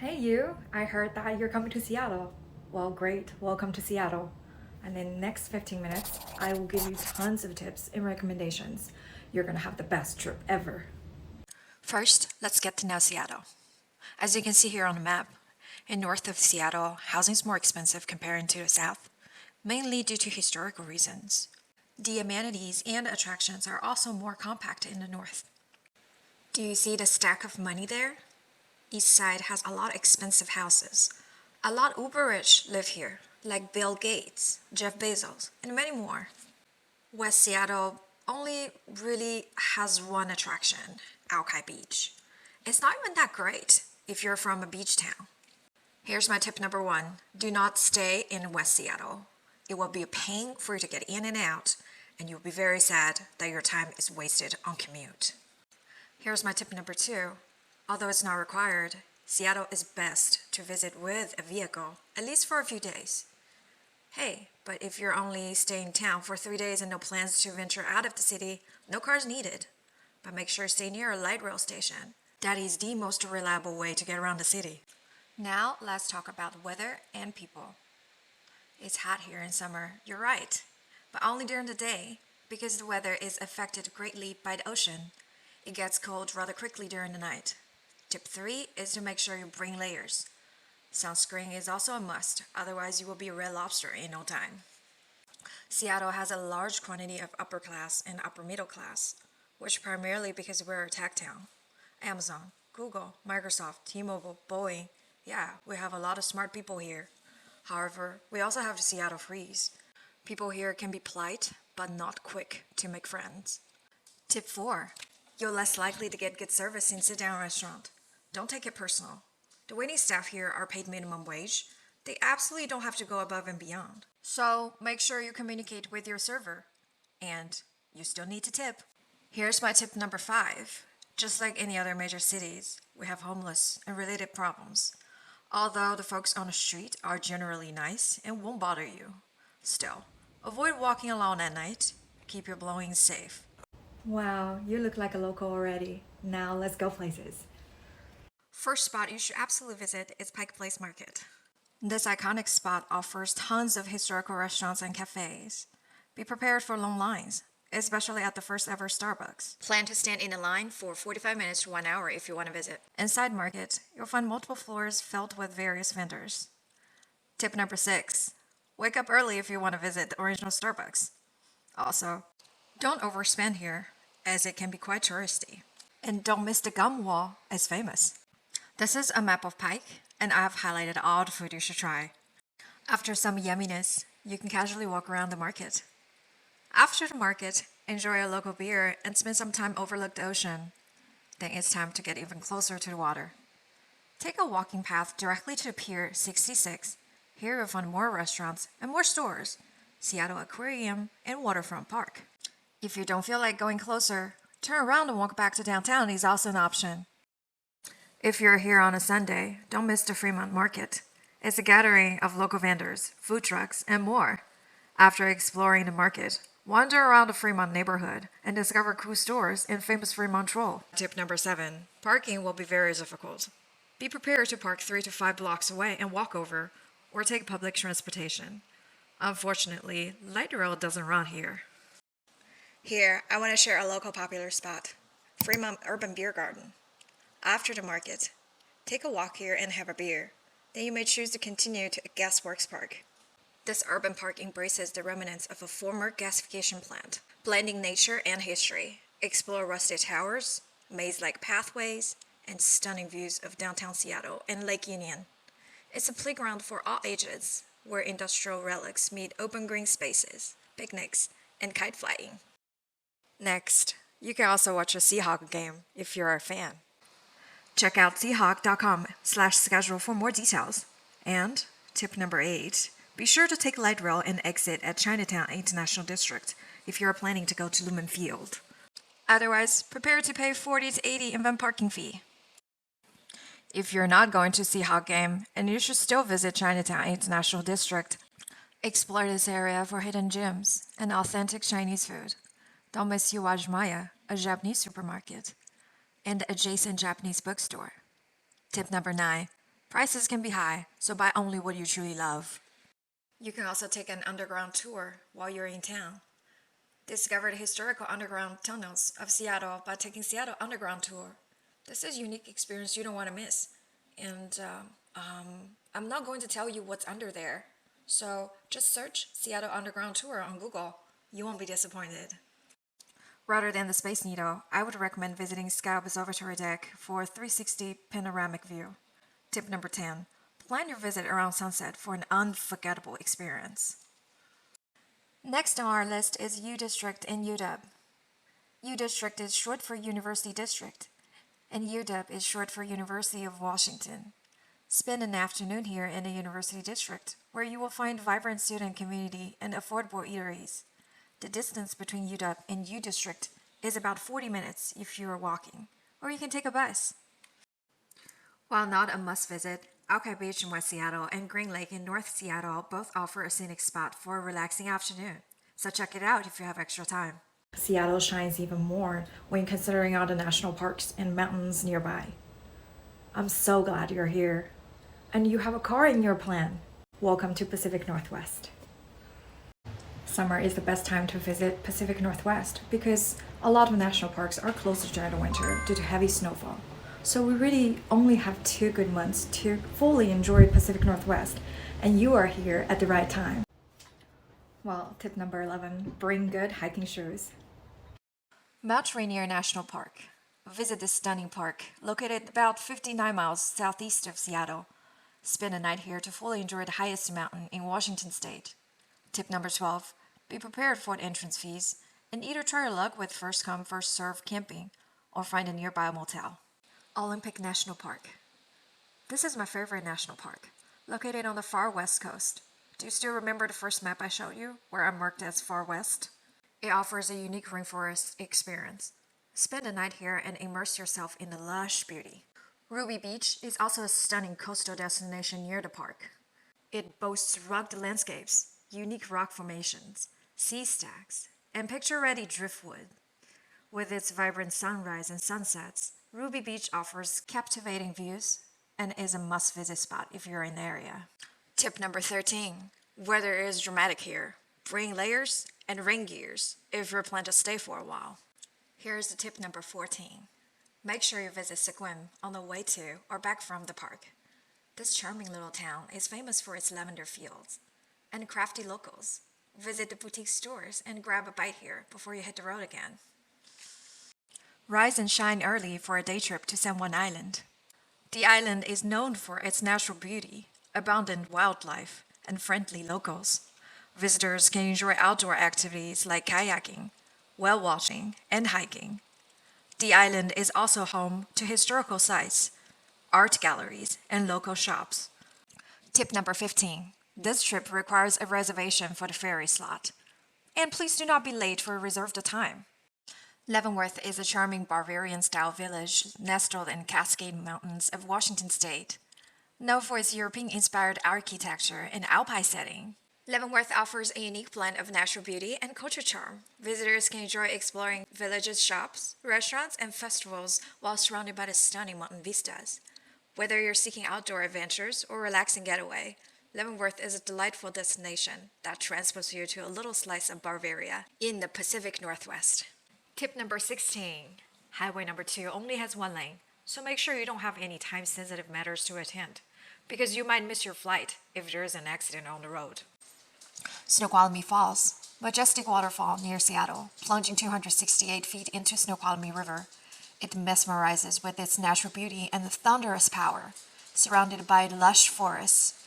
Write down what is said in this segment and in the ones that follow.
Hey you, I heard that you're coming to Seattle. Well, great, welcome to Seattle. And in the next 15 minutes, I will give you tons of tips and recommendations. You're gonna have the best trip ever. First, let's get to know Seattle. As you can see here on the map, in north of Seattle, housing is more expensive compared to the south, mainly due to historical reasons. The amenities and attractions are also more compact in the north. Do you see the stack of money there? East side has a lot of expensive houses. A lot uber rich live here, like Bill Gates, Jeff Bezos, and many more. West Seattle only really has one attraction, Alki Beach. It's not even that great if you're from a beach town. Here's my tip number one. Do not stay in West Seattle. It will be a pain for you to get in and out, and you'll be very sad that your time is wasted on commute. Here's my tip number two. Although it's not required, Seattle is best to visit with a vehicle, at least for a few days. Hey, but if you're only staying in town for 3 days and no plans to venture out of the city, no cars needed. But make sure to stay near a light rail station. That is the most reliable way to get around the city. Now let's talk about weather and people. It's hot here in summer, you're right, but only during the day, because the weather is affected greatly by the ocean. It gets cold rather quickly during the night. Tip 3 is to make sure you bring layers. Sunscreen is also a must, otherwise you will be a red lobster in no time. Seattle has a large quantity of upper class and upper middle class, which primarily because we're a tech town. Amazon, Google, Microsoft, T-Mobile, Boeing, yeah, we have a lot of smart people here. However, we also have the Seattle freeze. People here can be polite, but not quick to make friends. Tip 4. You're less likely to get good service in sit-down restaurant. Don't take it personal. The waiting staff here are paid minimum wage. They absolutely don't have to go above and beyond. So make sure you communicate with your server. And you still need to tip. Here's my tip number 5. Just like any other major cities, we have homeless and related problems. Although the folks on the street are generally nice and won't bother you. Still, avoid walking alone at night. Keep your belongings safe. Wow, you look like a local already. Now let's go places. First spot you should absolutely visit is Pike Place Market. This iconic spot offers tons of historical restaurants and cafes. Be prepared for long lines, especially at the first ever Starbucks. Plan to stand in a line for 45 minutes to 1 hour if you want to visit. Inside Market, you'll find multiple floors filled with various vendors. Tip number 6. Wake up early if you want to visit the original Starbucks. Also, don't overspend here, as it can be quite touristy. And don't miss the gum wall, it's famous. This is a map of Pike, and I've highlighted all the food you should try. After some yumminess, you can casually walk around the market. After the market, enjoy a local beer and spend some time overlook the ocean. Then it's time to get even closer to the water. Take a walking path directly to Pier 66. Here you'll find more restaurants and more stores, Seattle Aquarium, and Waterfront Park. If you don't feel like going closer, turn around and walk back to downtown is also an option. If you're here on a Sunday, don't miss the Fremont Market. It's a gathering of local vendors, food trucks, and more. After exploring the market, wander around the Fremont neighborhood and discover cool stores and famous Fremont Troll. Tip number 7. Parking will be very difficult. Be prepared to park 3 to 5 blocks away and walk over, or take public transportation. Unfortunately, light rail doesn't run here. Here, I want to share a local popular spot, Fremont Urban Beer Garden. After the market, take a walk here and have a beer. Then you may choose to continue to a Gasworks Park. This urban park embraces the remnants of a former gasification plant, blending nature and history. Explore rusted towers, maze-like pathways, and stunning views of downtown Seattle and Lake Union. It's a playground for all ages, where industrial relics meet open green spaces, picnics, and kite flying. Next, you can also watch a Seahawks game if you're a fan. Check out Seahawks.com/schedule for more details. And tip number 8, be sure to take light rail and exit at Chinatown International District if you're planning to go to Lumen Field. Otherwise, prepare to pay $40 to $80 event parking fee. If you're not going to Seahawks game, and you should still visit Chinatown International District, explore this area for hidden gems and authentic Chinese food. Don't miss Maya, a Japanese supermarket, and the adjacent Japanese bookstore. Tip number 9. Prices can be high, so buy only what you truly love. You can also take an underground tour while you're in town. Discover the historical underground tunnels of Seattle by taking Seattle Underground Tour. This is a unique experience you don't want to miss. And I'm not going to tell you what's under there. So just search Seattle Underground Tour on Google. You won't be disappointed. Rather than the Space Needle, I would recommend visiting Sky Obs.deck for a 360 panoramic view. Tip number 10. Plan your visit around sunset for an unforgettable experience. Next on our list is U-District in UW. U-District is short for University District, and UW is short for University of Washington. Spend an afternoon here in the University District, where you will find vibrant student community and affordable eateries. The distance between UW and U-District is about 40 minutes if you are walking, or you can take a bus. While not a must-visit, Alki Beach in West Seattle and Green Lake in North Seattle both offer a scenic spot for a relaxing afternoon, so check it out if you have extra time. Seattle shines even more when considering all the national parks and mountains nearby. I'm so glad you're here, and you have a car in your plan. Welcome to Pacific Northwest. Summer is the best time to visit Pacific Northwest because a lot of national parks are closed during the winter due to heavy snowfall. So we really only have 2 good months to fully enjoy Pacific Northwest, and you are here at the right time. Well, tip number 11, bring good hiking shoes. Mount Rainier National Park. Visit this stunning park, located about 59 miles southeast of Seattle. Spend a night here to fully enjoy the highest mountain in Washington state. Tip number 12, be prepared for the entrance fees, and either try your luck with first come, first served camping, or find a nearby motel. Olympic National Park. This is my favorite national park, located on the far west coast. Do you still remember the first map I showed you, where I marked as far west? It offers a unique rainforest experience. Spend a night here and immerse yourself in the lush beauty. Ruby Beach is also a stunning coastal destination near the park. It boasts rugged landscapes, unique rock formations, sea stacks, and picture-ready driftwood. With its vibrant sunrise and sunsets, Ruby Beach offers captivating views and is a must-visit spot if you're in the area. Tip number 13. Weather is dramatic here. Bring layers and rain gears if you plan to stay for a while. Here's the tip number 14. Make sure you visit Sequim on the way to or back from the park. This charming little town is famous for its lavender fields and crafty locals. Visit the boutique stores and grab a bite here before you hit the road again. Rise and shine early for a day trip to Juan Island. The island is known for its natural beauty, abundant wildlife, and friendly locals. Visitors can enjoy outdoor activities like kayaking, whale watching, and hiking. The island is also home to historical sites, art galleries, and local shops. Tip number 15. This trip requires a reservation for the ferry slot. And please do not be late for a reserved time. Leavenworth is a charming Bavarian-style village nestled in Cascade Mountains of Washington state. Known for its European-inspired architecture and alpine setting, Leavenworth offers a unique blend of natural beauty and culture charm. Visitors can enjoy exploring villages' shops, restaurants, and festivals while surrounded by the stunning mountain vistas. Whether you're seeking outdoor adventures or relaxing getaway, Leavenworth is a delightful destination that transports you to a little slice of Bavaria in the Pacific Northwest. Tip number 16. Highway number 2 only has 1 lane, so make sure you don't have any time-sensitive matters to attend, because you might miss your flight if there is an accident on the road. Snoqualmie Falls, majestic waterfall near Seattle, plunging 268 feet into Snoqualmie River. It mesmerizes with its natural beauty and thunderous power. Surrounded by lush forests,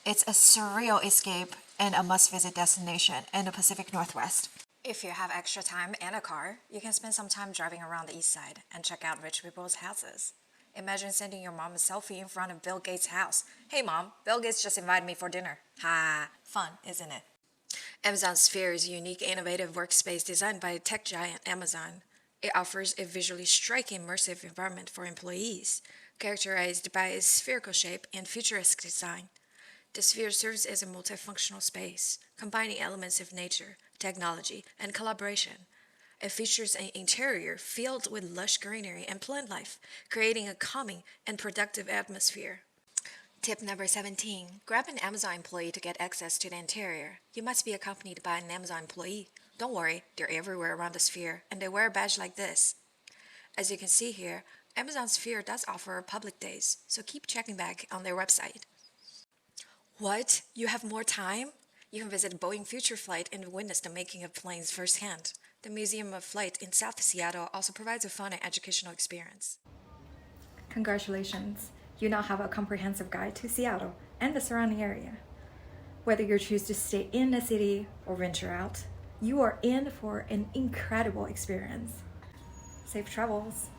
it's a surreal escape and a must-visit destination in the Pacific Northwest. If you have extra time and a car, you can spend some time driving around the east side and check out rich people's houses. Imagine sending your mom a selfie in front of Bill Gates' house. Hey mom, Bill Gates just invited me for dinner. Ha! Fun, isn't it? Amazon Sphere is a unique, innovative workspace designed by tech giant Amazon. It offers a visually striking, immersive environment for employees, characterized by its spherical shape and futuristic design. The Sphere serves as a multifunctional space, combining elements of nature, technology, and collaboration. It features an interior filled with lush greenery and plant life, creating a calming and productive atmosphere. Tip number 17. Grab an Amazon employee to get access to the interior. You must be accompanied by an Amazon employee. Don't worry, they're everywhere around the sphere, and they wear a badge like this. As you can see here, Amazon Sphere does offer public days, so keep checking back on their website. What? You have more time? You can visit Boeing Future Flight and witness the making of planes firsthand. The Museum of Flight in South Seattle also provides a fun and educational experience. Congratulations! You now have a comprehensive guide to Seattle and the surrounding area. Whether you choose to stay in the city or venture out, you are in for an incredible experience. Safe travels!